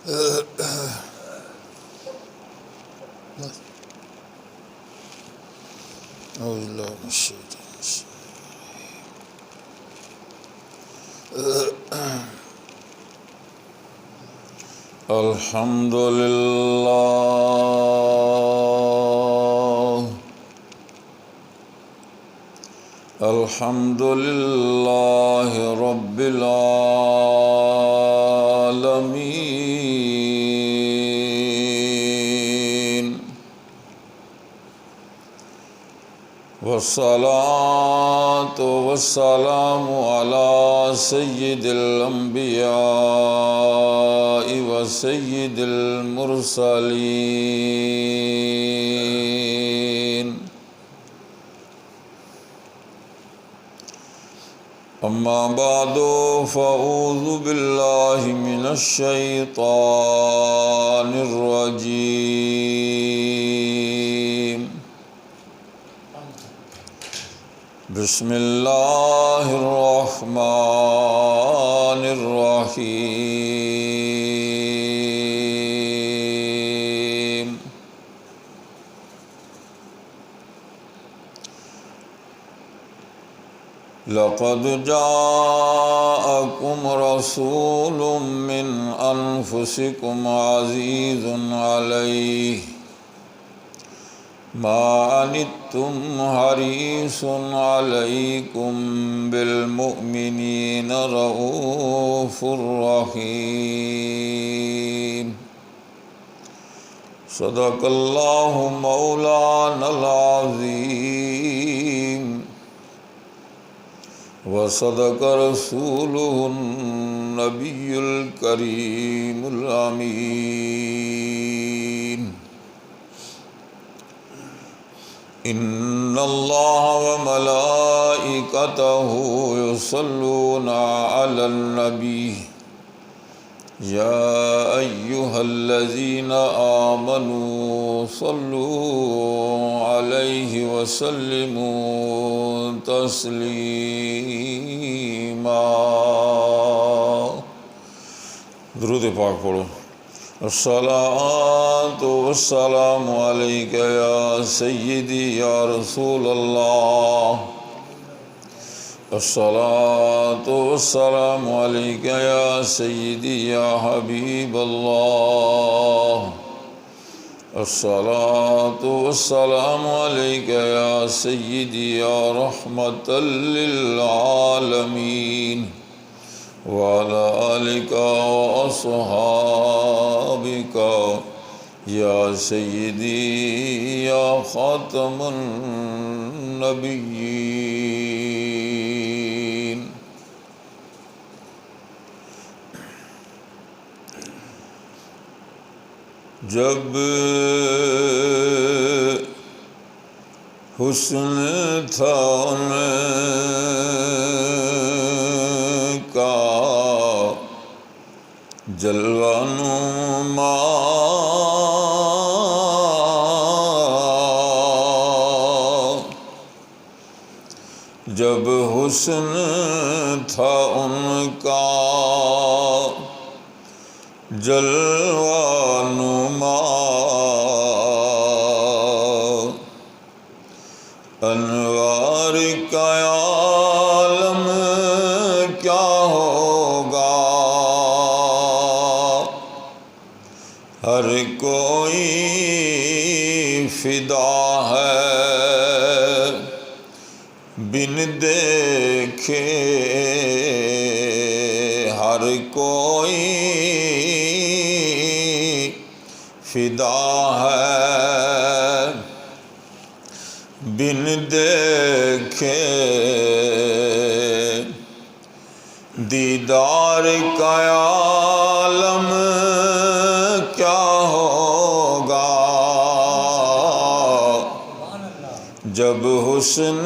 أعوذ بالله من الشيطان الحمد لله الحمد لله رب العالمين والصلاة والسلام على سيد الأنبياء وسيد المرسلين أما بعد فأعوذ بالله من الشيطان الرجيم بسم الله الرحمن الرحيم لقد جاءكم رسول من أنفسكم عزيز عليه ما عنتم حريص عليكم بالمؤمنين رؤوف رحيم صدق الله مولانا العظيم وصدق رسوله النبي الكريم الأمين إن الله وملائكته يصلون على النبي يا أيها الذين آمنوا صلوا عليه وسلموا تسليما درود پاک پڑھو الصلاة والسلام عليك يا سيدي يا رسول الله الصلاة والسلام عليك يا سيدي يا حبيب الله الصلاة والسلام عليك يا سيدي يا رحمة للعالمين وعلى آلك وأصحابك يا سيدي يا خاتم النبيين جب حسن تھا ان کا جلوہ نما جب حسن تھا ان کا جلوہ نما انوار کا عالم کیا ہوگا ہر کوئی فدا ہے بن دیکھے ہر کوئی فدا ہے بن دیکھے دیدار کا عالم کیا ہوگا جب حسن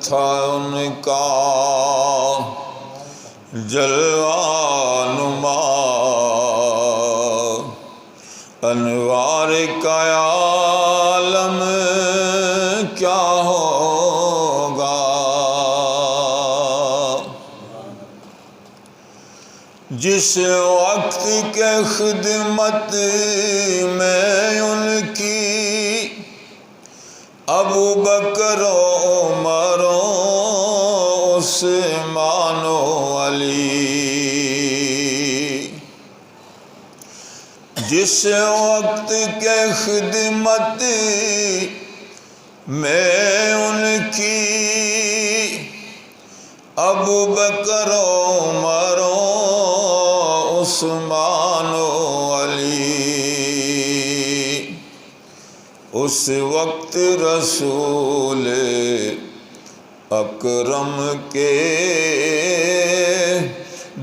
تھا ان کا جلوہ نما انوار کا عالم کیا ہوگا جس وقت کے خدمت میں ان کی ابو بکر و عمر و عثمان و علی، جس وقت کے خدمت میں ان کی ابو بکر و عمر و عثمان و علی، اس وقت رسول اکرم کے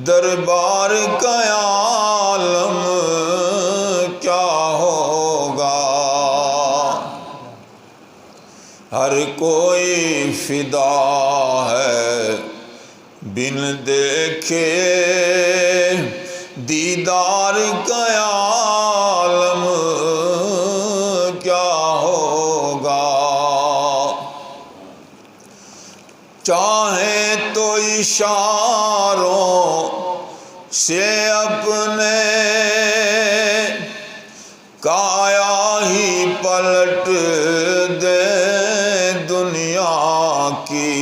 دربار کا عالم کیا ہوگا، ہر کوئی فدا ہے بن دیکھے دیدار کا عالم کیا ہوگا، چاہیں تو اشاروں سے اپنے کایا ہی پلٹ دے دنیا کی،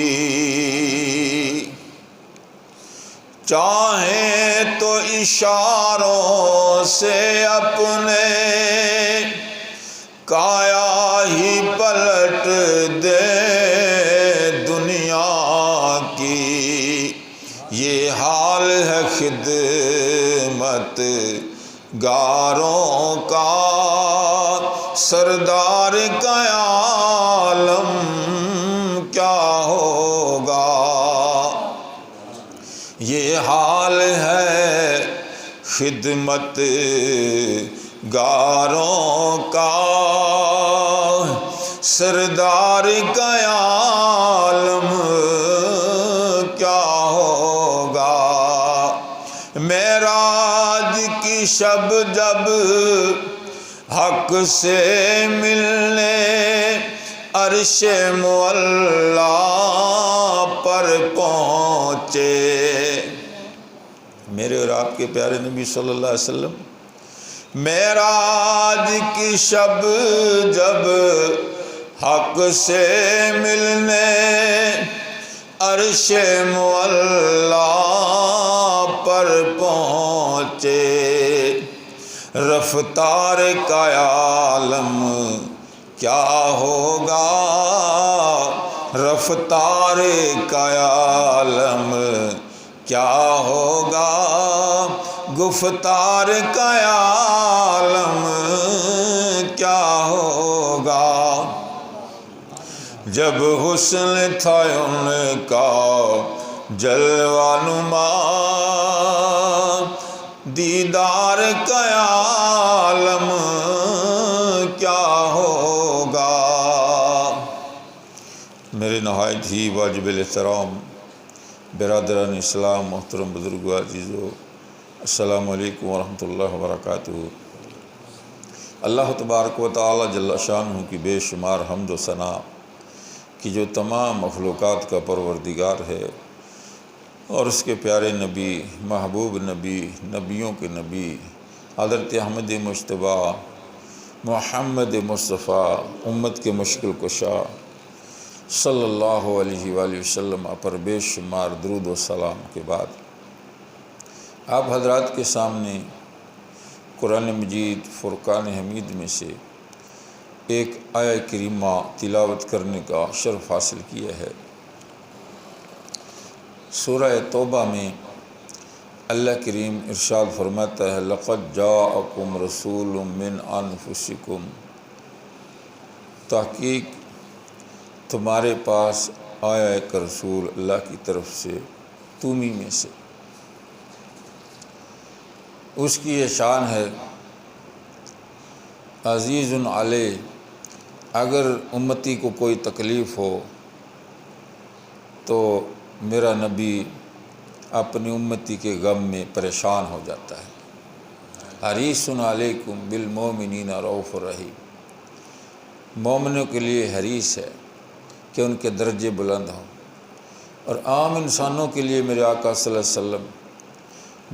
چاہیں تو اشاروں سے اپنے کایا ہی پلٹ دے دنیا کی، یہ حال ہے خدمت گاروں کا سردار کا عالم کیا ہوگا، یہ حال ہے خدمت گاروں کا سردار کا عالم کیا ہوگا، معراج کی شب جب حق سے ملنے عرش معلا پر پہنچے، میرے اور آپ کے پیارے نبی صلی اللہ علیہ وسلم معراج کی شب جب حق سے ملنے عرش معلا پر پہنچے، رفتار کا عالم کیا ہوگا، رفتار کا عالم کیا ہوگا، گفتار کا عالم کیا ہوگا، جب حسن تھا ان کا جلوہ نما دیدار کا عالم کیا ہوگا، میرے نہایت ہی واجب الاحترام برادران اسلام، محترم بزرگو عزیزو، السلام علیکم ورحمۃ اللہ وبرکاتہ۔ اللہ تبارک و تعالی جل شانہ کی بے شمار حمد و ثنا کہ جو تمام مخلوقات کا پروردگار ہے اور اس کے پیارے نبی، محبوب نبی، نبیوں کے نبی حضرت احمد مجتبیٰ محمد مصطفیٰ، امت کے مشکل کشا صلی اللہ علیہ وآلہ وسلم پر بے شمار درود و سلام کے بعد آپ حضرات کے سامنے قرآن مجید فرقان حمید میں سے ایک آیہ کریمہ تلاوت کرنے کا شرف حاصل کیا ہے۔ سورہ توبہ میں اللہ کریم ارشاد فرماتا ہے، لَقَدْ جَاءَكُمْ رَسُولٌ مِّنْ أَنفُسِكُمْ، تحقیق تمہارے پاس آیا ایک رسول اللہ کی طرف سے تمہیں میں سے، اس کی یہ شان ہے عزیز علیہ، اگر امتی کو کوئی تکلیف ہو تو میرا نبی اپنی امتی کے غم میں پریشان ہو جاتا ہے۔ حریص علیکم بالمومنین رؤوف رحیم، مومنوں کے لیے حریص ہے کہ ان کے درجے بلند ہوں، اور عام انسانوں کے لیے میرے آقا صلی اللہ علیہ وسلم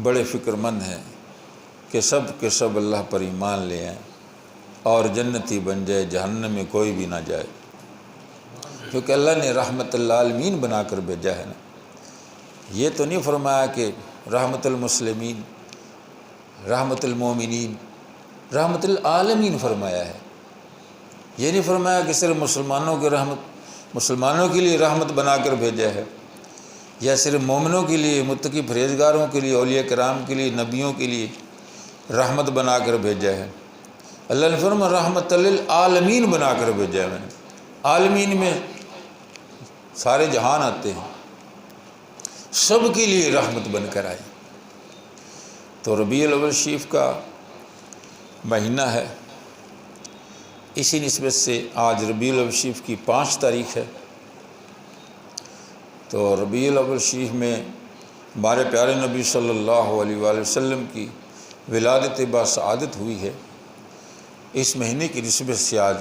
بڑے فکر مند ہیں کہ سب کے سب اللہ پر ایمان لے آئیں اور جنتی بن جائے، جہنم میں کوئی بھی نہ جائے، کیونکہ اللہ نے رحمت للعالمین بنا کر بھیجا ہے نا۔ یہ تو نہیں فرمایا کہ رحمت المسلمین، رحمت المومنین، رحمت العالمین فرمایا ہے۔ یہ نہیں فرمایا کہ صرف مسلمانوں کے لیے رحمت بنا کر بھیجا ہے، یا صرف مومنوں کے لیے، متقی پرہیزگاروں کے لیے، اولیاء کرام کے لیے، نبیوں کے لیے رحمت بنا کر بھیجا ہے۔ اللہ نے فرمایا رحمت للعالمین بنا کر بھیجا ہے میں نے۔ عالمین میں سارے جہان آتے ہیں، سب کے لیے رحمت بن کر آئے۔ تو ربیع الاول شریف کا مہینہ ہے، اسی نسبت سے آج ربیع الاول شریف کی 5 تاریخ ہے۔ تو ربیع الاول شریف میں ہمارے پیارے نبی صلی اللہ علیہ وآلہ وسلم کی ولادت باسعادت ہوئی ہے۔ اس مہینے کی نسبت سے آج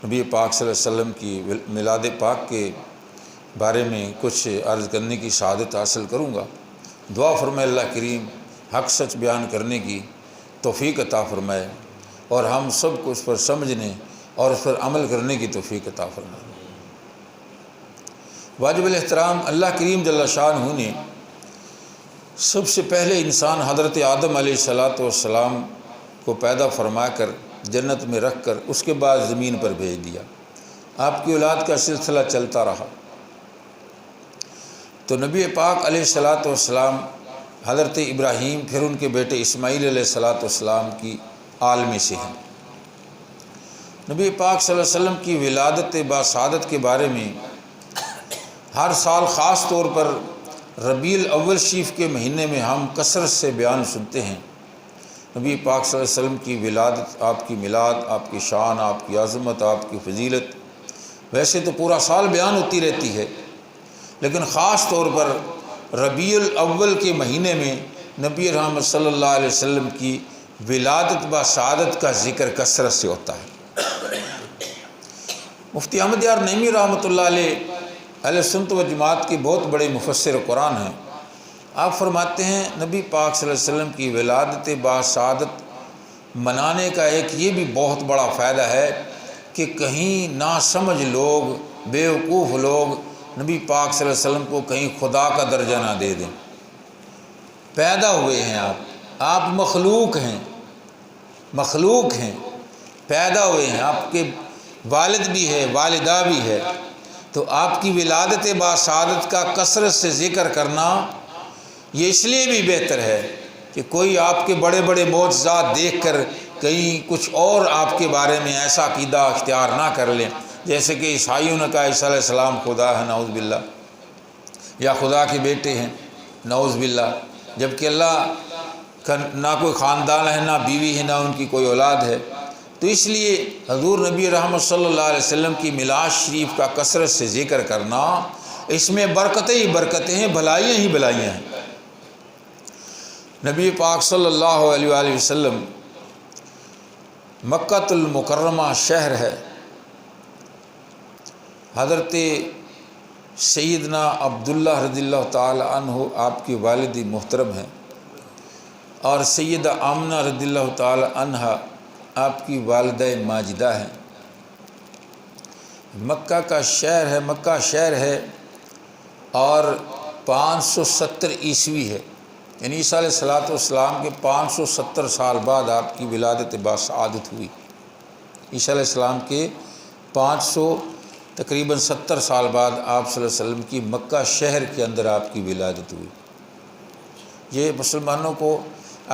نبی پاک صلی اللہ علیہ وسلم کی میلاد پاک کے بارے میں کچھ عرض کرنے کی سعادت حاصل کروں گا۔ دعا فرمائے اللہ کریم حق سچ بیان کرنے کی توفیق عطا فرمائے، اور ہم سب کو اس پر سمجھنے اور اس پر عمل کرنے کی توفیق عطا فرمائے۔ واجب الاحترام اللہ کریم جل شانہ نے سب سے پہلے انسان حضرت آدم علیہ السلام کو پیدا فرما کر جنت میں رکھ کر اس کے بعد زمین پر بھیج دیا۔ آپ کی اولاد کا سلسلہ چلتا رہا۔ تو نبی پاک علیہ السلام حضرت ابراہیم، پھر ان کے بیٹے اسماعیل علیہ السلام کی آل میں سے ہیں۔ نبی پاک صلی اللہ علیہ وسلم کی ولادت باسعادت کے بارے میں ہر سال خاص طور پر ربیع الاول شریف کے مہینے میں ہم کثرت سے بیان سنتے ہیں۔ نبی پاک صلی اللہ علیہ وسلم کی ولادت، آپ کی میلاد، آپ کی شان، آپ کی عظمت، آپ کی فضیلت ویسے تو پورا سال بیان ہوتی رہتی ہے، لیکن خاص طور پر ربیع الاول کے مہینے میں نبی رحمت صلی اللہ علیہ وسلم کی ولادت باسعادت کا ذکر کثرت سے ہوتا ہے۔ مفتی احمد یار نعیمی رحمۃ اللہ علیہ اہل سنت و جماعت کے بہت بڑے مفسر قرآن ہیں۔ آپ فرماتے ہیں نبی پاک صلی اللہ علیہ وسلم کی ولادت باسعادت منانے کا ایک یہ بھی بہت بڑا فائدہ ہے کہ کہیں ناسمجھ لوگ، بیوقوف لوگ نبی پاک صلی اللہ علیہ وسلم کو کہیں خدا کا درجہ نہ دے دیں۔ پیدا ہوئے ہیں آپ مخلوق ہیں، پیدا ہوئے ہیں، آپ کے والد بھی ہے، والدہ بھی ہے، تو آپ کی ولادت باسعادت کا کثرت سے ذکر کرنا یہ اس لیے بھی بہتر ہے کہ کوئی آپ کے بڑے بڑے معجزات دیکھ کر کہیں کچھ اور آپ کے بارے میں ایسا عقیدہ اختیار نہ کر لیں، جیسے کہ عیسائیوں نے کہا عیسیٰ علیہ السلام خدا ہے، نعوذ باللہ، یا خدا کے بیٹے ہیں، نعوذ باللہ، جبکہ اللہ کا نہ کوئی خاندان ہے، نہ بیوی ہے، نہ ان کی کوئی اولاد ہے۔ تو اس لیے حضور نبی رحمت صلی اللہ علیہ وسلم کی میلاد شریف کا کثرت سے ذکر کرنا، اس میں برکتیں ہی برکتیں ہیں، بھلائیاں ہی بھلائیاں ہیں۔ نبی پاک صلی اللہ علیہ وآلہ وسلم مکہ المکرمہ شہر ہے، حضرت سیدنا عبداللہ رضی اللہ تعالی عنہ آپ کی والد محترم ہیں، اور سیدہ آمنہ رضی اللہ تعالی عنہ آپ کی والدہ ماجدہ ہیں۔ مکہ کا شہر ہے، مکہ شہر ہے، اور 570 عیسوی ہے، یعنی عیسیٰ علیہ السلام کے 570 سال بعد آپ کی ولادت باسعادت ہوئی۔ عیسیٰ علیہ السلام کے 500 تقریباً 70 سال بعد آپ صلی اللہ علیہ وسلم کی مکہ شہر کے اندر آپ کی ولادت ہوئی۔ یہ مسلمانوں کو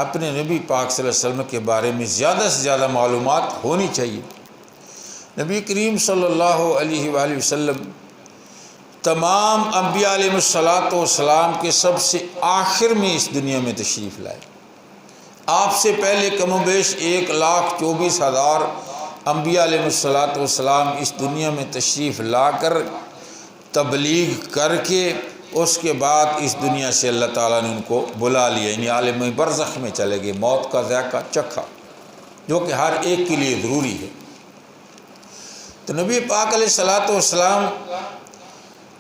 اپنے نبی پاک صلی اللہ علیہ وسلم کے بارے میں زیادہ سے زیادہ معلومات ہونی چاہیے۔ نبی کریم صلی اللہ علیہ وآلہ وسلم تمام انبیاء علیہ السلام کے سب سے آخر میں اس دنیا میں تشریف لائے۔ آپ سے پہلے کم و بیش 1,24,000 انبیاء علیہ السلام اس دنیا میں تشریف لا کر تبلیغ کر کے اس کے بعد اس دنیا سے اللہ تعالیٰ نے ان کو بلا لیا، یعنی عالم برزخ میں چلے گئے، موت کا ذائقہ چکھا، جو کہ ہر ایک کے لیے ضروری ہے۔ تو نبی پاک علیہ السلام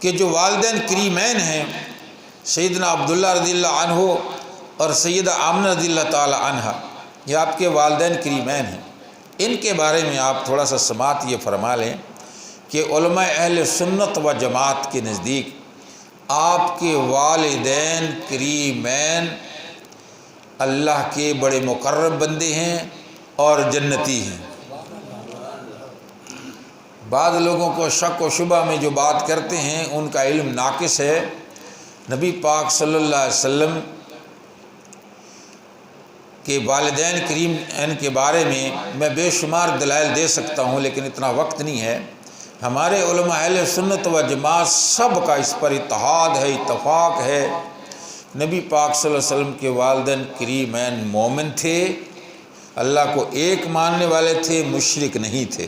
کے جو والدین کریمین ہیں، سیدنا عبداللہ رضی اللہ عنہ اور سیدہ آمنہ رضی اللہ تعالی عنہ، یہ آپ کے والدین کریمین ہیں۔ ان کے بارے میں آپ تھوڑا سا سماعت یہ فرما لیں کہ علماء اہل سنت و جماعت کے نزدیک آپ کے والدین کریمین اللہ کے بڑے مقرب بندے ہیں اور جنتی ہیں۔ بعض لوگوں کو شک و شبہ میں جو بات کرتے ہیں ان کا علم ناقص ہے۔ نبی پاک صلی اللہ علیہ وسلم کے والدین کریم کے بارے میں بے شمار دلائل دے سکتا ہوں، لیکن اتنا وقت نہیں ہے۔ ہمارے علماء اہل سنت و جماعت سب کا اس پر اتحاد ہے، اتفاق ہے، نبی پاک صلی اللہ علیہ وسلم کے والدین کریمین مومن تھے، اللہ کو ایک ماننے والے تھے، مشرک نہیں تھے۔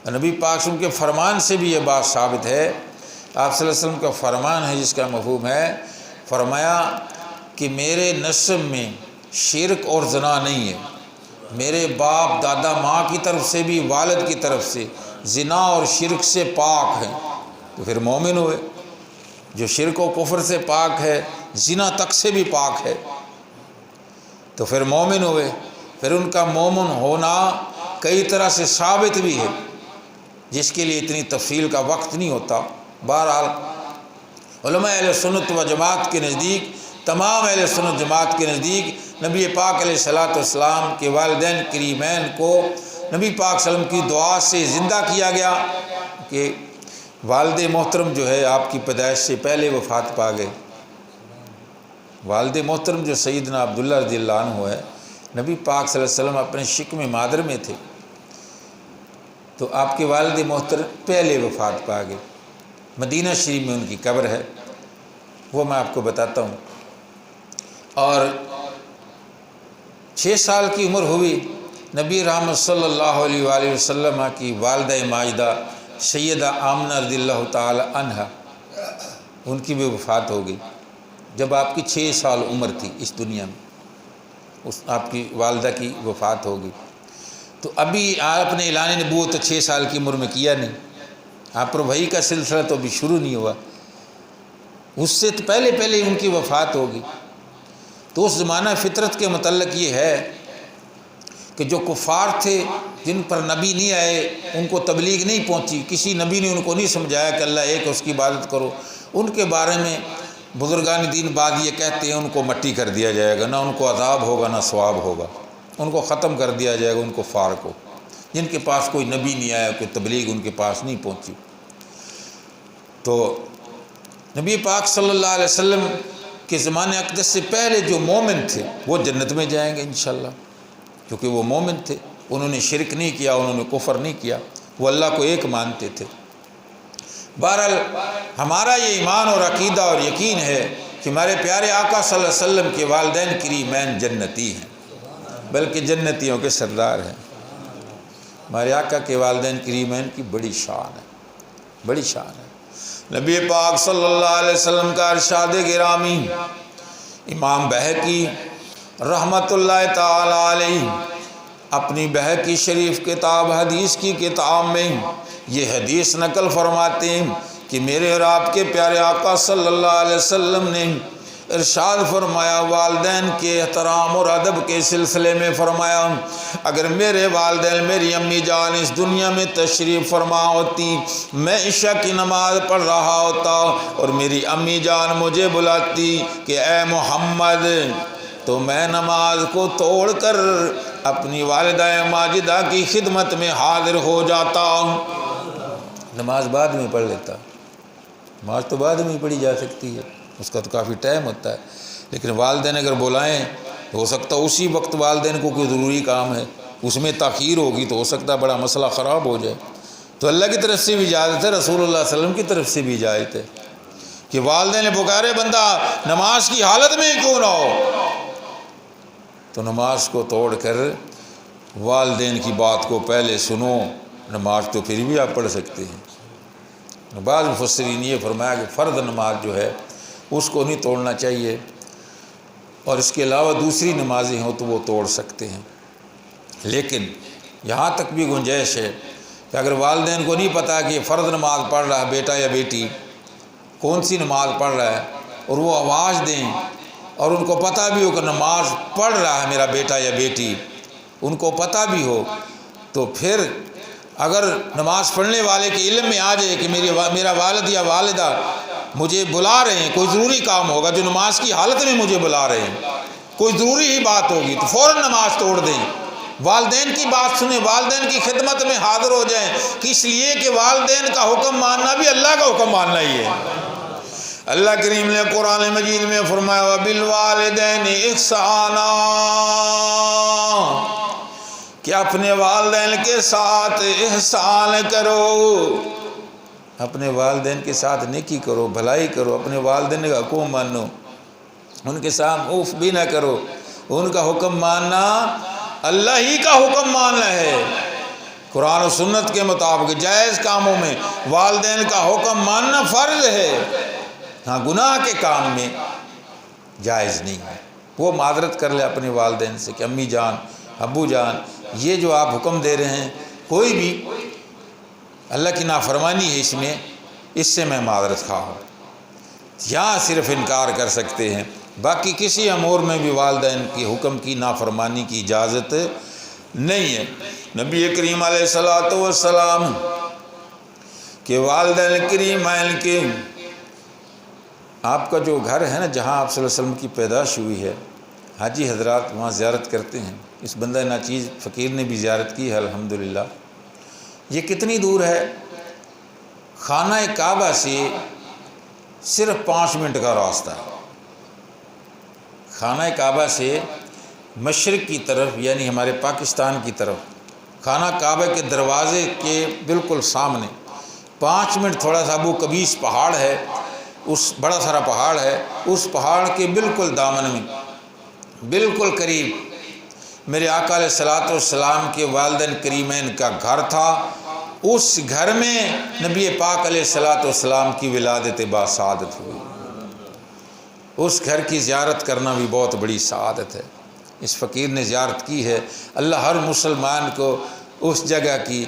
نبی پاک صلی اللہ علیہ وسلم کے فرمان سے بھی یہ بات ثابت ہے۔ آپ صلی اللہ علیہ وسلم کا فرمان ہے جس کا مفہوم ہے، فرمایا کہ میرے نسب میں شرک اور زنا نہیں ہے، میرے باپ دادا ماں کی طرف سے بھی والد کی طرف سے زنا اور شرک سے پاک ہیں، تو پھر مومن ہوئے۔ جو شرک و کفر سے پاک ہے، زنا تک سے بھی پاک ہے، تو پھر مومن ہوئے۔ پھر ان کا مومن ہونا کئی طرح سے ثابت بھی ہے، جس کے لیے اتنی تفصیل کا وقت نہیں ہوتا۔ بہرحال علماء اہل سنت و جماعت کے نزدیک، تمام اہل سنت جماعت کے نزدیک نبی پاک علیہ الصلوۃ والسلام کے والدین کریمین کو نبی پاک صلی اللہ علیہ وسلم کی دعا سے زندہ کیا گیا کہ والد محترم جو ہے آپ کی پیدائش سے پہلے وفات پا گئے۔ والد محترم جو سیدنا عبداللہ رضی اللہ عنہ ہے، نبی پاک صلی اللہ علیہ وسلم اپنے شکم مادر میں تھے، تو آپ کے والد محترم پہلے وفات پا گئے۔ مدینہ شریف میں ان کی قبر ہے، وہ میں آپ کو بتاتا ہوں۔ اور 6 سال کی عمر ہوئی، نبی رحمت صلی اللہ علیہ وآلہ وسلم کی والدہ ماجدہ سیدہ آمنہ رضی اللہ تعالی عنہ، ان کی بھی وفات ہو گئی جب آپ کی 6 سال عمر تھی اس دنیا میں، آپ کی والدہ کی وفات ہو گئی۔ تو ابھی آپ نے اعلان نبوت تو 6 سال کی عمر میں کیا نہیں، آپ پر وحی کا سلسلہ تو ابھی شروع نہیں ہوا، اس سے تو پہلے ان کی وفات ہوگی۔ تو اس زمانہ فطرت کے متعلق یہ ہے کہ جو کفار تھے، جن پر نبی نہیں آئے، ان کو تبلیغ نہیں پہنچی، کسی نبی نے ان کو نہیں سمجھایا کہ اللہ ایک ہے، اس کی عبادت کرو، ان کے بارے میں بزرگان دین بعد یہ کہتے ہیں ان کو مٹی کر دیا جائے گا، نہ ان کو عذاب ہوگا نہ ثواب ہوگا، ان کو ختم کر دیا جائے گا، ان کو کفار کو، جن کے پاس کوئی نبی نہیں آیا، کوئی تبلیغ ان کے پاس نہیں پہنچی۔ تو نبی پاک صلی اللہ علیہ وسلم کے زمانے اقدس سے پہلے جو مومن تھے وہ جنت میں جائیں گے انشاءاللہ، کیونکہ وہ مومن تھے، انہوں نے شرک نہیں کیا، انہوں نے کفر نہیں کیا، وہ اللہ کو ایک مانتے تھے۔ بہرحال ہمارا یہ ایمان اور عقیدہ اور یقین ہے کہ ہمارے پیارے آقا صلی اللہ علیہ وسلم کے والدین کریمین جنتی ہیں، بلکہ جنتیوں کے سردار ہیں۔ ہمارے آقا کے والدین کریمین کی بڑی شان ہے، بڑی شان ہے۔ نبی پاک صلی اللہ علیہ وسلم کا ارشاد گرامی امام بہقی رحمت اللہ تعالی علیہ اپنی بہقی شریف کتاب حدیث کی کتاب میں یہ حدیث نقل فرماتے ہیں کہ میرے اور آپ کے پیارے آقا صلی اللہ علیہ وسلم نے ارشاد فرمایا، والدین کے احترام اور ادب کے سلسلے میں فرمایا، اگر میرے والدین میری امی جان اس دنیا میں تشریف فرما ہوتی، میں عشاء کی نماز پڑھ رہا ہوتا اور میری امی جان مجھے بلاتی کہ اے محمد، تو میں نماز کو توڑ کر اپنی والدہ ماجدہ کی خدمت میں حاضر ہو جاتا۔ نماز بعد میں پڑھ لیتا، نماز تو بعد میں پڑھی جا سکتی ہے، اس کا تو کافی ٹائم ہوتا ہے، لیکن والدین اگر بلائیں تو ہو سکتا ہے اسی وقت والدین کو کوئی ضروری کام ہے، اس میں تاخیر ہوگی تو ہو سکتا ہے بڑا مسئلہ خراب ہو جائے۔ تو اللہ کی طرف سے بھی اجازت ہے، رسول اللہ صلی اللہ علیہ وسلم کی طرف سے بھی اجازت ہے کہ والدین نے پکارے بندہ نماز کی حالت میں کیوں نہ ہو، تو نماز کو توڑ کر والدین کی بات کو پہلے سنو، نماز تو پھر بھی آپ پڑھ سکتے ہیں۔ بعض مفسرین یہ فرمایا کہ فرض نماز جو ہے اس کو نہیں توڑنا چاہیے، اور اس کے علاوہ دوسری نمازیں ہوں تو وہ توڑ سکتے ہیں، لیکن یہاں تک بھی گنجائش ہے کہ اگر والدین کو نہیں پتہ کہ فرض نماز پڑھ رہا ہے بیٹا یا بیٹی، کون سی نماز پڑھ رہا ہے، اور وہ آواز دیں اور ان کو پتہ بھی ہو کہ نماز پڑھ رہا ہے میرا بیٹا یا بیٹی، ان کو پتہ بھی ہو، تو پھر اگر نماز پڑھنے والے کے علم میں آ جائے کہ میرا والد یا والدہ مجھے بلا رہے ہیں، کوئی ضروری کام ہوگا جو نماز کی حالت میں مجھے بلا رہے ہیں، کوئی ضروری ہی بات ہوگی، تو فوراً نماز توڑ دیں، والدین کی بات سنیں، والدین کی خدمت میں حاضر ہو جائیں، کہ اس لیے کہ والدین کا حکم ماننا بھی اللہ کا حکم ماننا ہی ہے۔ اللہ کریم نے قرآن مجید میں فرمایا وَبِالْوَالِدَيْنِ إِحْسَانًا، کہ اپنے والدین کے ساتھ احسان کرو، اپنے والدین کے ساتھ نیکی کرو، بھلائی کرو، اپنے والدین کا حکم مانو، ان کے ساتھ اوف بھی نہ کرو، ان کا حکم ماننا اللہ ہی کا حکم ماننا ہے۔ قرآن و سنت کے مطابق جائز کاموں میں والدین کا حکم ماننا فرض ہے، ہاں گناہ کے کام میں جائز نہیں ہے۔ وہ معذرت کر لے اپنے والدین سے کہ امی جان، ابو جان، یہ جو آپ حکم دے رہے ہیں کوئی بھی اللہ کی نافرمانی ہے اس سے میں معذرت خواہ ہوں، یہاں صرف انکار کر سکتے ہیں، باقی کسی امور میں بھی والدین کی حکم کی نافرمانی کی اجازت نہیں ہے۔ نبی کریم علیہ الصلوۃ والسلام کہ والدین کریمین کے آپ کا جو گھر ہے نا جہاں آپ صلی اللہ علیہ وسلم کی پیدائش ہوئی ہے، حاجی حضرات وہاں زیارت کرتے ہیں، اس بندہ ناچیز فقیر نے بھی زیارت کی ہے الحمدللہ۔ یہ کتنی دور ہے؟ خانہ کعبہ سے صرف 5 منٹ کا راستہ ہے۔ خانہ کعبہ سے مشرق کی طرف یعنی ہمارے پاکستان کی طرف خانہ کعبہ کے دروازے کے بالکل سامنے 5 منٹ تھوڑا سا ابو قبیس پہاڑ ہے، اس بڑا سارا پہاڑ ہے، اس پہاڑ کے بالکل دامن میں بالکل قریب میرے آقا علیہ الصلوۃ والسلام کے والدین کریمین کا گھر تھا۔ اس گھر میں نبی پاک علیہ الصلوۃ والسلام کی ولادت باسعادت ہوئی۔ اس گھر کی زیارت کرنا بھی بہت بڑی سعادت ہے۔ اس فقیر نے زیارت کی ہے، اللہ ہر مسلمان کو اس جگہ کی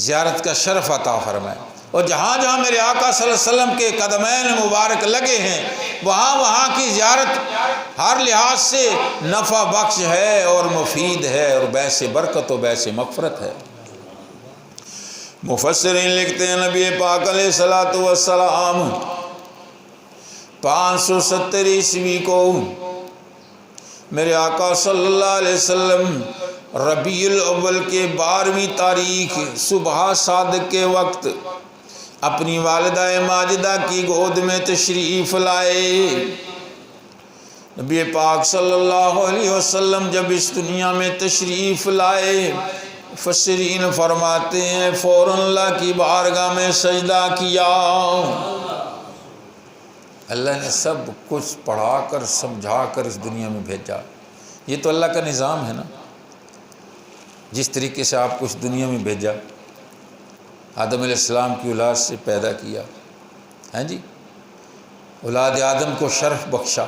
زیارت کا شرف عطا فرمائے، اور جہاں جہاں میرے آقا صلی اللہ علیہ وسلم کے قدمین مبارک لگے ہیں وہاں کی زیارت ہر لحاظ سے نفع بخش ہے اور مفید ہے اور باعث برکت و باعث مغفرت ہے۔ مفسرین لکھتے ہیں نبی پاک علیہ الصلوۃ والسلام 570 عیسوی کو میرے آقا صلی اللہ علیہ وسلم ربیع الاول کے 12ویں تاریخ صبح صادق کے وقت اپنی والدہ ماجدہ کی گود میں تشریف لائے۔ نبی پاک صلی اللہ علیہ وسلم جب اس دنیا میں تشریف لائے، مفسرین فرماتے ہیں فوراً اللہ کی بارگاہ میں سجدہ کیا۔ اللہ نے سب کچھ پڑھا کر سمجھا کر اس دنیا میں بھیجا۔ یہ تو اللہ کا نظام ہے نا، جس طریقے سے آپ کو اس دنیا میں بھیجا، آدم علیہ السلام کی اولاد سے پیدا کیا، ہیں جی، اولاد آدم کو شرف بخشا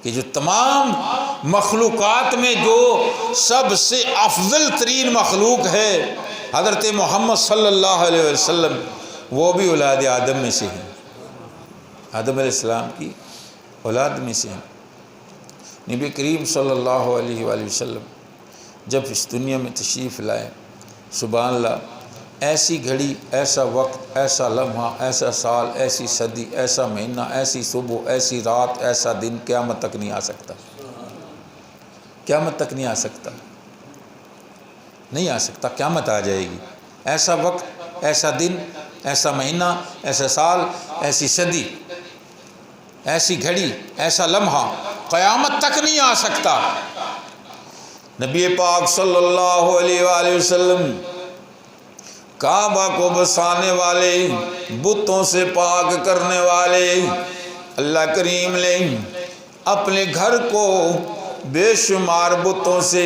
کہ جو تمام مخلوقات میں جو سب سے افضل ترین مخلوق ہے حضرت محمد صلی اللہ علیہ وسلم، وہ بھی اولاد آدم میں سے ہیں، آدم علیہ السلام کی اولاد میں سے ہیں۔ نبی کریم صلی اللہ علیہ وآلہ وسلم جب اس دنیا میں تشریف لائے، سبحان اللہ، ایسی گھڑی، ایسا وقت، ایسا لمحہ، ایسا سال، ایسی صدی، ایسا مہینہ، ایسی صبح، ایسی رات، ایسا دن قیامت تک نہیں آ سکتا، قیامت تک نہیں آ سکتا، نہیں آ سکتا، قیامت آ جائے گی۔ ایسا وقت، ایسا دن، ایسا مہینہ، ایسا سال، ایسی صدی، ایسی گھڑی، ایسا لمحہ قیامت تک نہیں آ سکتا۔ نبی پاک صلی اللہ علیہ وآلہ وسلم کعبہ کو بسانے والے، بتوں سے پاک کرنے والے، اللہ کریم نے اپنے گھر کو بے شمار بتوں سے،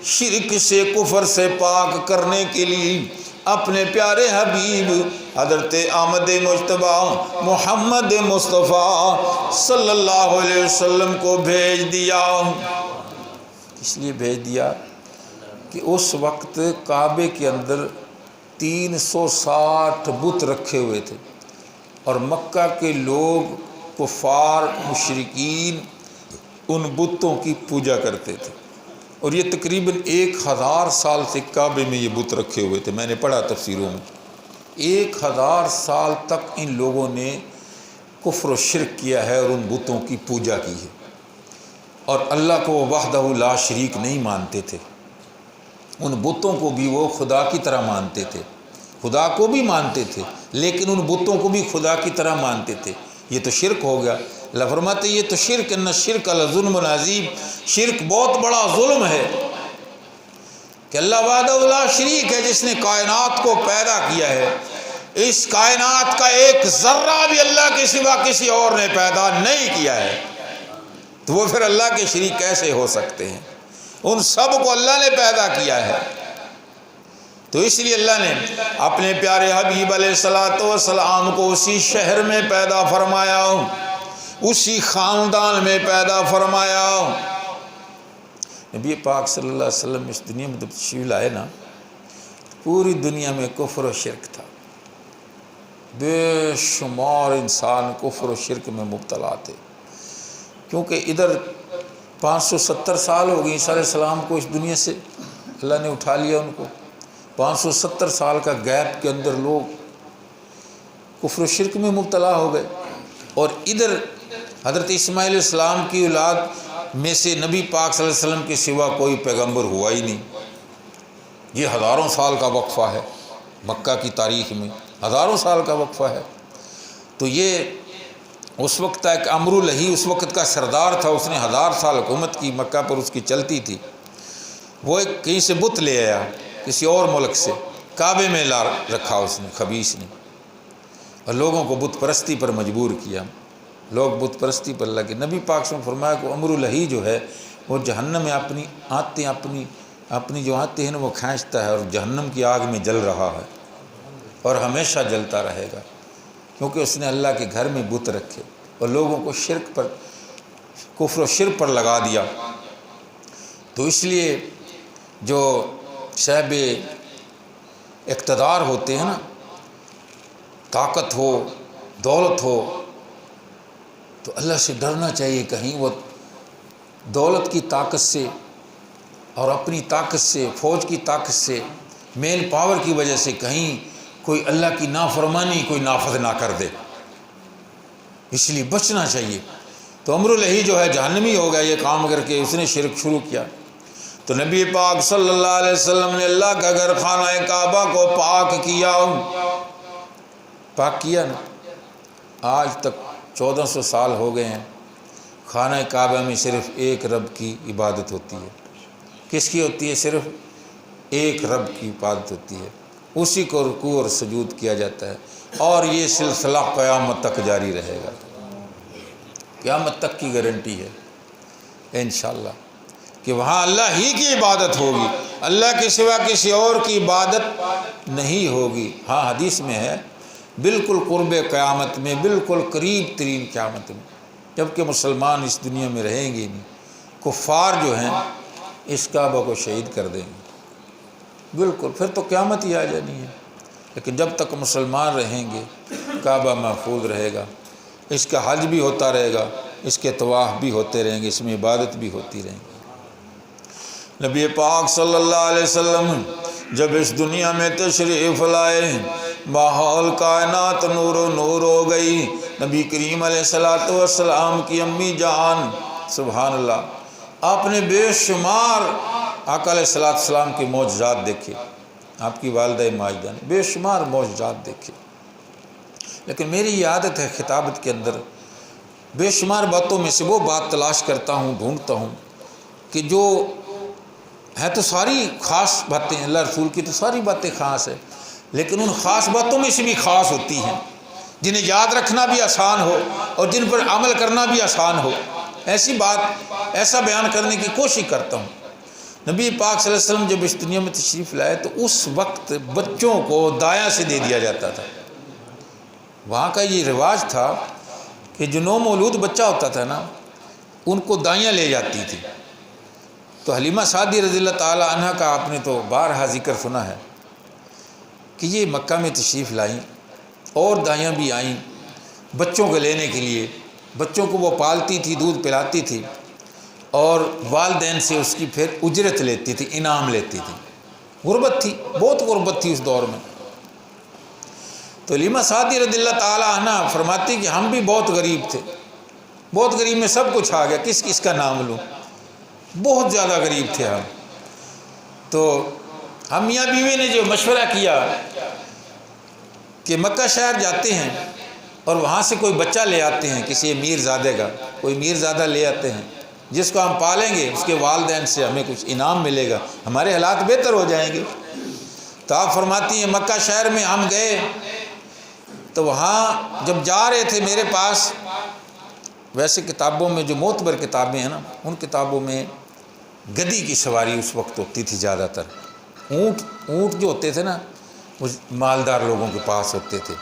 شرک سے، کفر سے پاک کرنے کے لیے اپنے پیارے حبیب حضرت آمد مجتبیٰ محمد مصطفیٰ صلی اللہ علیہ وسلم کو بھیج دیا۔ اس لیے بھیج دیا کہ اس وقت کعبے کے اندر 360 بت رکھے ہوئے تھے، اور مکہ کے لوگ کفار مشرکین ان بتوں کی پوجا کرتے تھے، اور یہ تقریباً 1000 سال سے کعبے میں یہ بت رکھے ہوئے تھے۔ میں نے پڑھا تفسیروں میں 1000 سال تک ان لوگوں نے کفر و شرک کیا ہے اور ان بتوں کی پوجا کی ہے، اور اللہ کو وہ وحدہ لا شریک نہیں مانتے تھے۔ ان بتوں کو بھی وہ خدا کی طرح مانتے تھے، خدا کو بھی مانتے تھے لیکن ان بتوں کو بھی خدا کی طرح مانتے تھے۔ یہ تو شرک ہو گیا۔ اللہ فرماتے یہ تو شرک، ان الشرک لظلم عظیم، شرک بہت بڑا ظلم ہے کہ اللہ وحدہ لا شریک ہے جس نے کائنات کو پیدا کیا ہے، اس کائنات کا ایک ذرہ بھی اللہ کے سوا کسی اور نے پیدا نہیں کیا ہے، تو وہ پھر اللہ کے شریک کیسے ہو سکتے ہیں؟ ان سب کو اللہ نے پیدا کیا ہے۔ تو اس لیے اللہ نے اپنے پیارے حبیب علیہ الصلوۃ والسلام کو اسی شہر میں پیدا فرمایا، اسی خاندان میں پیدا فرمایا۔ نبی پاک صلی اللہ علیہ وسلم اس دنیا میں جب تشریف لائے نا، پوری دنیا میں کفر و شرک تھا، بے شمار انسان کفر و شرک میں مبتلا تھے، کیونکہ ادھر 570 سال ہو گئی عیسیٰ علیہ السلام کو اس دنیا سے، اللہ نے اٹھا لیا ان کو۔ 570 سال کا گیپ کے اندر لوگ کفر و شرک میں مبتلا ہو گئے، اور ادھر حضرت اسماعیل علیہ السلام کی اولاد میں سے نبی پاک صلی اللہ علیہ وسلم کے سوا کوئی پیغمبر ہوا ہی نہیں۔ یہ ہزاروں سال کا وقفہ ہے، مکہ کی تاریخ میں ہزاروں سال کا وقفہ ہے۔ تو یہ اس وقت ایک امر الہی اس وقت کا سردار تھا، اس نے 1000 سال حکومت کی، مکہ پر اس کی چلتی تھی۔ وہ ایک کہیں سے بت لے آیا کسی اور ملک سے، کعبے میں لا رکھا اس نے، خبیث نے، اور لوگوں کو بت پرستی پر مجبور کیا۔ لوگ بت پرستی پر لگے۔ نبی پاک صلی اللہ علیہ وسلم نے فرمایا کہ امر الہی جو ہے وہ جہنم میں اپنی جو آتے ہیں نا وہ کھینچتا ہے، اور جہنم کی آگ میں جل رہا ہے اور ہمیشہ جلتا رہے گا، کیونکہ اس نے اللہ کے گھر میں بت رکھے اور لوگوں کو شرک پر، کفر و شرک پر لگا دیا۔ تو اس لیے جو صاحب اقتدار ہوتے ہیں نا، طاقت ہو، دولت ہو، تو اللہ سے ڈرنا چاہیے، کہیں وہ دولت کی طاقت سے اور اپنی طاقت سے، فوج کی طاقت سے، مین پاور کی وجہ سے کہیں کوئی اللہ کی نافرمانی کوئی نافذ نہ کر دے، اس لیے بچنا چاہیے۔ تو امر الہی جو ہے جہنمی ہو گیا یہ کام کر کے، اس نے شرک شروع کیا۔ تو نبی پاک صلی اللہ علیہ وسلم نے اللہ کا گھر خانہ کعبہ کو پاک کیا، پاک کیا نا۔ آج تک 1400 سال ہو گئے ہیں، خانہ کعبہ میں صرف ایک رب کی عبادت ہوتی ہے۔ کس کی ہوتی ہے؟ صرف ایک رب کی عبادت ہوتی ہے، اسی کو رکوع اور سجود کیا جاتا ہے، اور یہ سلسلہ قیامت تک جاری رہے گا، قیامت تک کی گارنٹی ہے انشاءاللہ کہ وہاں اللہ ہی کی عبادت ہوگی، اللہ کے سوا کسی اور کی عبادت نہیں ہوگی۔ ہاں حدیث میں ہے بالکل قرب قیامت میں، بالکل قریب ترین قیامت میں، جبکہ مسلمان اس دنیا میں رہیں گے نہیں، کفار جو ہیں اس کعبہ کو شہید کر دیں گے، بالکل پھر تو قیامت ہی آ جانی ہے۔ لیکن جب تک مسلمان رہیں گے کعبہ محفوظ رہے گا، اس کا حج بھی ہوتا رہے گا، اس کے طواف بھی ہوتے رہیں گے، اس میں عبادت بھی ہوتی رہیں گی۔ نبی پاک صلی اللہ علیہ وسلم جب اس دنیا میں تشریف لائے، ماحول کائنات نور و نور ہو گئی۔ نبی کریم علیہ السلام کی امی جان، سبحان اللہ، آپ نے بے شمار آقا علیہ السلام کے معجزات دیکھے، آپ کی والدہ ماجدہ نے بے شمار معجزات دیکھے، لیکن میری یہ عادت ہے خطابت کے اندر بے شمار باتوں میں سے وہ بات تلاش کرتا ہوں، ڈھونڈتا ہوں کہ جو ہے تو ساری خاص باتیں، اللہ رسول کی تو ساری باتیں خاص ہیں، لیکن ان خاص باتوں میں سے بھی خاص ہوتی ہیں جنہیں یاد رکھنا بھی آسان ہو اور جن پر عمل کرنا بھی آسان ہو، ایسی بات ایسا بیان کرنے کی کوشش کرتا ہوں۔ نبی پاک صلی اللہ علیہ وسلم جب اس دنیا میں تشریف لائے تو اس وقت بچوں کو دایاں سے دے دیا جاتا تھا۔ وہاں کا یہ رواج تھا کہ جو نو مولود بچہ ہوتا تھا نا، ان کو دائیاں لے جاتی تھی۔ تو حلیمہ سعدی رضی اللہ تعالی عنہ کا آپ نے تو بارہا ذکر سنا ہے کہ یہ مکہ میں تشریف لائیں اور دائیاں بھی آئیں بچوں کو لینے کے لیے، بچوں کو وہ پالتی تھی، دودھ پلاتی تھی، اور والدین سے اس کی پھر اجرت لیتی تھی، انعام لیتی تھی۔ غربت تھی، بہت غربت تھی اس دور میں۔ تو حلیمہ سعدیہ رضی اللہ تعالیٰ عنہ فرماتی کہ ہم بھی بہت غریب تھے، بہت غریب میں سب کچھ آ گیا، کس کس کا نام لوں، بہت زیادہ غریب تھے ہم۔ تو ہم میاں بیوی نے جو مشورہ کیا کہ مکہ شہر جاتے ہیں اور وہاں سے کوئی بچہ لے آتے ہیں، کسی امیر زادے کا کوئی امیر زادہ لے آتے ہیں، جس کو ہم پالیں گے اس کے والدین سے ہمیں کچھ انعام ملے گا، ہمارے حالات بہتر ہو جائیں گے۔ تو آپ فرماتی ہیں مکہ شہر میں ہم گئے، تو وہاں جب جا رہے تھے میرے پاس، ویسے کتابوں میں جو معتبر کتابیں ہیں نا، ان کتابوں میں گدی کی سواری اس وقت ہوتی تھی زیادہ تر۔ اونٹ جو ہوتے تھے نا وہ مالدار لوگوں کے پاس ہوتے تھے،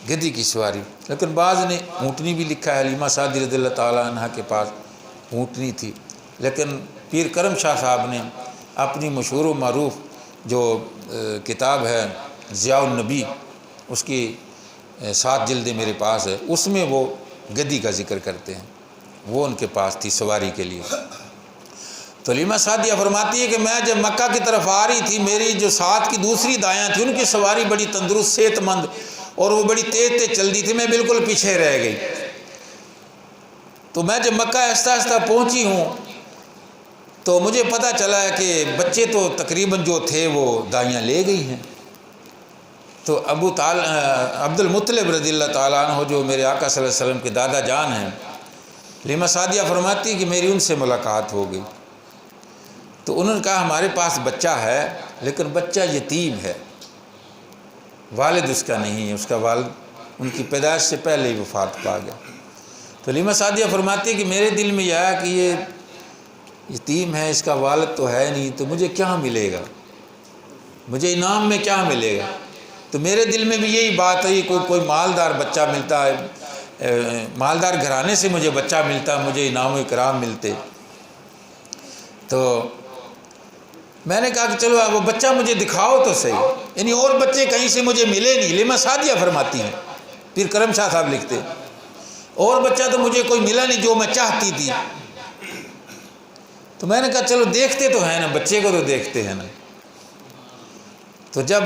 گدی کی سواری، لیکن بعض نے اونٹنی بھی لکھا ہے۔ حلیمہ سعدیہ رضی اللہ تعالیٰ عنہ کے پاس اونٹنی تھی، لیکن پیر کرم شاہ صاحب نے اپنی مشہور و معروف جو کتاب ہے ضیاء النبی، اس کی 7 جلدیں میرے پاس ہے، اس میں وہ گدی کا ذکر کرتے ہیں، وہ ان کے پاس تھی سواری کے لیے۔ تو حلیمہ سعدیہ فرماتی ہے کہ میں جب مکہ کی طرف آ رہی تھی، میری جو ساتھ کی دوسری دایاں تھی ان کی سواری بڑی تندرست صحت مند اور وہ بڑی تیز تیز چل رہی تھی، میں بالکل پیچھے رہ گئی۔ تو میں جب مکہ آہستہ آہستہ پہنچی ہوں تو مجھے پتہ چلا ہے کہ بچے تو تقریباً جو تھے وہ دائیاں لے گئی ہیں۔ تو عبد المطلب رضی اللہ تعالیٰ عنہ جو میرے آقا صلی اللہ علیہ وسلم کے دادا جان ہیں، حلیمہ سعدیہ فرماتی کہ میری ان سے ملاقات ہو گئی۔ تو انہوں نے کہا ہمارے پاس بچہ ہے، لیکن بچہ یتیم ہے، والد اس کا نہیں ہے، اس کا والد ان کی پیدائش سے پہلے ہی وفات پا گیا۔ تو حلیمہ سعدیہ فرماتی کہ میرے دل میں یہ آیا کہ یہ یتیم ہے، اس کا والد تو ہے نہیں، تو مجھے کیا ملے گا، مجھے انعام میں کیا ملے گا؟ تو میرے دل میں بھی یہی بات ہے، کوئی مالدار بچہ ملتا ہے، مالدار گھرانے سے مجھے بچہ ملتا، مجھے انعام و اکرام ملتے۔ تو میں نے کہا کہ چلو وہ بچہ مجھے دکھاؤ تو صحیح، یعنی اور بچے کہیں سے مجھے ملے نہیں۔ حلیمہ سعدیہ فرماتی ہیں، پیر کرم شاہ صاحب لکھتے، اور بچہ تو مجھے کوئی ملا نہیں جو میں چاہتی تھی۔ تو میں نے کہا چلو دیکھتے تو ہیں نا، بچے کو تو دیکھتے ہیں نا۔ تو جب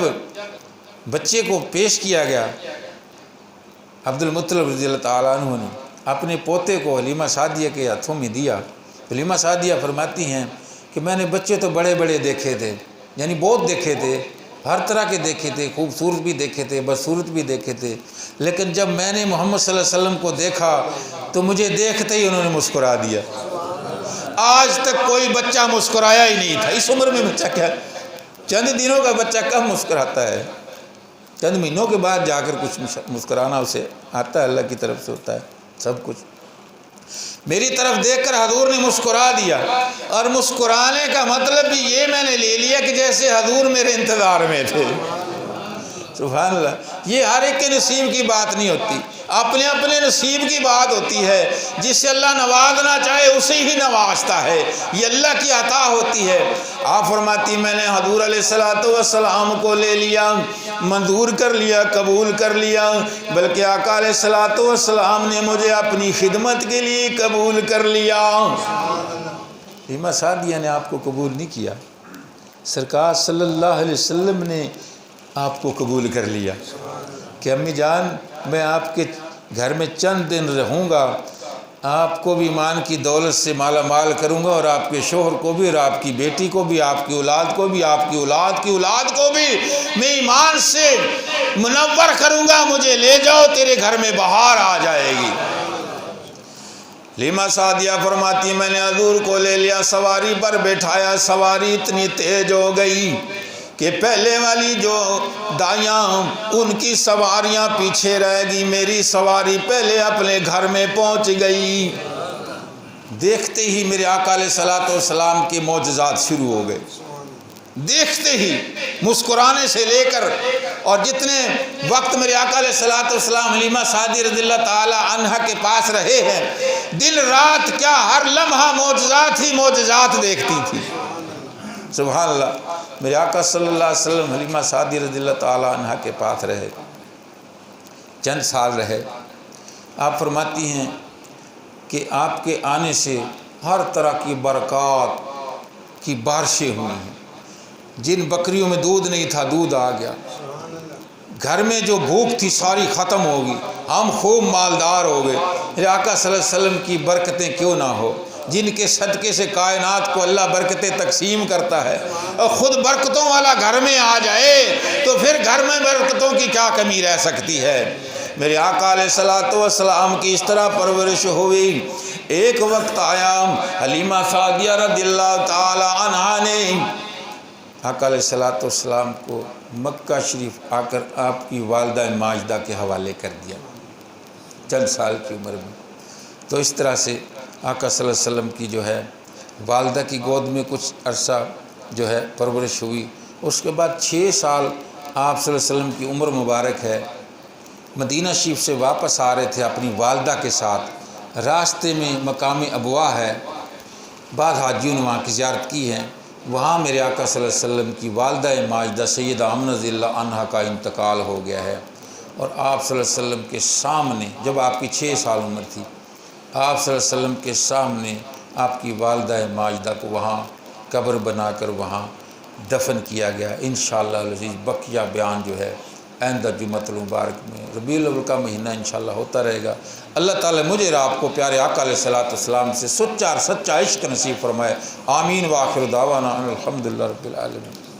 بچے کو پیش کیا گیا، عبد المطلب رضی اللہ تعالیٰ عنہ نے اپنے پوتے کو حلیمہ سعدیہ کے ہاتھوں میں دیا۔ حلیمہ سعدیہ فرماتی ہیں کہ میں نے بچے تو بڑے بڑے دیکھے تھے، یعنی بہت دیکھے تھے، ہر طرح کے دیکھے تھے، خوبصورت بھی دیکھے تھے، بدصورت بھی دیکھے تھے، لیکن جب میں نے محمد صلی اللہ علیہ وسلم کو دیکھا تو مجھے دیکھتے ہی انہوں نے مسکرا دیا۔ آج تک کوئی بچہ مسکرایا ہی نہیں تھا، اس عمر میں بچہ کیا، چند دنوں کا بچہ کب مسکراتا ہے، چند مہینوں کے بعد جا کر کچھ مسکرانا اسے آتا ہے، اللہ کی طرف سے ہوتا ہے سب کچھ۔ میری طرف دیکھ کر حضور نے مسکرا دیا، اور مسکرانے کا مطلب بھی یہ میں نے لے لیا کہ جیسے حضور میرے انتظار میں تھے۔ سبحان اللہ، یہ ہر ایک کے نصیب کی بات نہیں ہوتی، اپنے اپنے نصیب کی بات ہوتی ہے۔ جسے اللہ نوازنا چاہے اسی ہی نوازتا ہے، یہ اللہ کی عطا ہوتی ہے۔ آپ فرماتی میں نے حضور علیہ السلام کو لے لیا، منظور کر لیا، قبول کر لیا، بلکہ آقا علیہ السلام نے مجھے اپنی خدمت کے لیے قبول کر لیا۔ حلیمہ سعدیہ نے آپ کو قبول نہیں کیا، سرکار صلی اللہ علیہ وسلم نے آپ کو قبول کر لیا کہ امی جان میں آپ کے گھر میں چند دن رہوں گا، آپ کو بھی ایمان کی دولت سے مالا مال کروں گا، اور آپ کے شوہر کو بھی، اور آپ کی بیٹی کو بھی، آپ کی اولاد کو بھی، آپ کی اولاد کی اولاد کو بھی میں ایمان سے منور کروں گا، مجھے لے جاؤ، تیرے گھر میں بہار آ جائے گی۔ حلیمہ سعدیہ فرماتی میں نے حضور کو لے لیا، سواری پر بٹھایا، سواری اتنی تیز ہو گئی کہ پہلے والی جو دائیاں ان کی سواریاں پیچھے رہ گئی، میری سواری پہلے اپنے گھر میں پہنچ گئی۔ دیکھتے ہی میرے آقا علیہ السلام کے معجزات شروع ہو گئے، دیکھتے ہی مسکرانے سے لے کر، اور جتنے وقت میرے آقا علیہ السلام حلیمہ سعدیہ رضی اللہ تعالی عنہا کے پاس رہے ہیں، دن رات کیا ہر لمحہ معجزات ہی معجزات دیکھتی تھی۔ سبحان اللہ، میرے آقا صلی اللہ علیہ وسلم حلیمہ سعدیہ رضی اللہ تعالی عنہا کے پاس رہے، چند سال رہے، آپ فرماتی ہیں کہ آپ کے آنے سے ہر طرح کی برکات کی بارشیں ہوئی ہیں۔ جن بکریوں میں دودھ نہیں تھا دودھ آ گیا، گھر میں جو بھوک تھی ساری ختم ہوگی، ہم خوب مالدار ہو گئے۔ میرے آقا صلی اللہ علیہ وسلم کی برکتیں کیوں نہ ہو، جن کے صدقے سے کائنات کو اللہ برکتیں تقسیم کرتا ہے، اور خود برکتوں والا گھر میں آ جائے تو پھر گھر میں برکتوں کی کیا کمی رہ سکتی ہے۔ میرے آقا علیہ الصلوۃ والسلام کی اس طرح پرورش ہوئی۔ ایک وقت آیا، حلیمہ سعدیہ رضی اللہ تعالی عنہا نے آقا علیہ الصلوۃ والسلام کو مکہ شریف آ کر آپ کی والدہ ماجدہ کے حوالے کر دیا چند سال کی عمر میں۔ تو اس طرح سے آقا صلی اللہ علیہ وسلم کی جو ہے والدہ کی گود میں کچھ عرصہ جو ہے پرورش ہوئی۔ اس کے بعد 6 سال آپ صلی اللہ علیہ وسلم کی عمر مبارک ہے، مدینہ شریف سے واپس آ رہے تھے اپنی والدہ کے ساتھ۔ راستے میں مقام ابوا ہے، بعض حاجیوں نے وہاں کی زیارت کی ہے، وہاں میرے آقا صلی اللہ علیہ وسلم کی والدہ ماجدہ سیدہ آمنہ رضی اللہ عنہا کا انتقال ہو گیا ہے، اور آپ صلی اللہ علیہ وسلم کے سامنے، جب آپ کی 6 سال عمر تھی، آپ صلی اللہ علیہ وسلم کے سامنے آپ کی والدہ ماجدہ کو وہاں قبر بنا کر وہاں دفن کیا گیا۔ انشاءاللہ العزیز بقیہ بیان جو ہے آئندہ جمعۃ المبارک میں ربیع الاول کا مہینہ انشاءاللہ ہوتا رہے گا۔ اللہ تعالیٰ مجھے اور آپ کو پیارے آقا علیہ الصلوۃ والسلام سے سچا اور سچا عشق نصیب فرمائے۔ آمین۔ وآخر دعوانا ان الحمدللہ رب العالمین۔